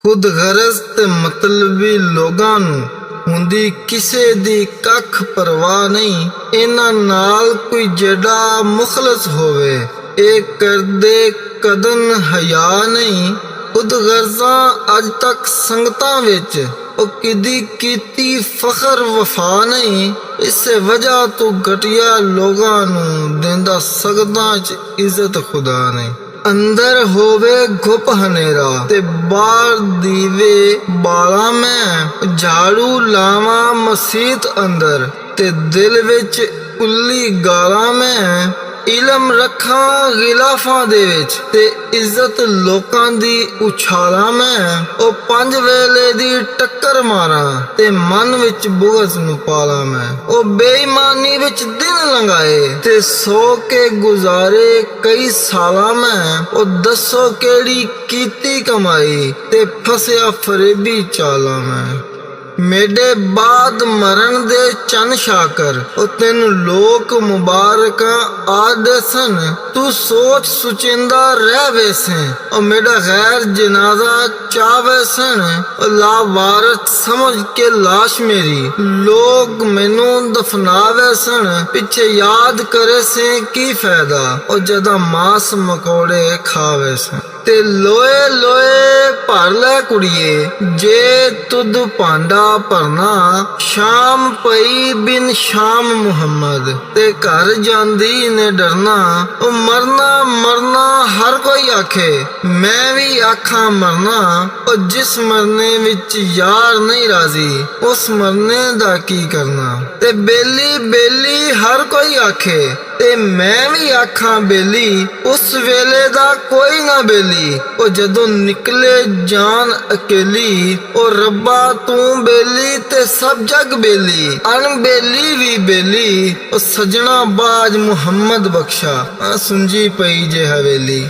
खुद गरज ते मतलबी लोगां नूं हुंदी किसे दी कख परवाह नहीं। इन्हां नाल कोई जेड़ा मुखलस होवे ए करदे कदन हया नहीं। खुद गर्जां अज तक संगतां विच ओ किदी कीती फखर वफा नहीं। इस वजह तो घटिया लोगां नूं देंदा सगदां च इज्जत खुदा नहीं। अंदर होवे घुप हनेरा ते बाहर दीवे बाला मैं। झाड़ू लावा मसीत अंदर ते दिल विच उल्ली गाला मैं। इलम रखा गिलाफां दे विच ते इज्जत लोकां दी उछाला मैं। ओ पंज वेले दी टक्कर मारा ते मन विच बुगज नूं पाला मैं। ओ बेईमानी विच दिन लंघाए ते सो के गुजारे कई साला मैं। ओ दसो केड़ी कीती कमाई ते फसिया फरेबी चाला मैं। मेरे बाद मरण दे चन शाकर ओ तेन लोक मुबारक आदे सन। तू सोच सुचिंदा रह वैसे ओ मेरा गैर जनाजा चावे सन। ओ लावारत समझ के लाश मेरी लोग मैनू दफनावे सन। पिछे याद करे से की फायदा ओ जदा मांस मकोड़े खावे सन। ते लोए लोए भर लै कुड़िए जे तुद भांडा भरना। शाम पई बिन शाम मुहम्मद ते घर जांदी ने डरना। ओ मरना मरना हर कोई आखे मैं भी आखा मरना। ओ जिस मरने विच यार नहीं राजी उस मरने दा की करना। ते बेली बेली हर कोई आखे ते मैं भी आखा बेली उस वेले दा कोई ना बेली। ओ जदों निकले जान अकेली ओ रब्बा तू बेली ते सब जग बेली। अनबेली भी बेली ओ सजना बाज मुहम्मद बख्शा सुंजी पई जे हवेली।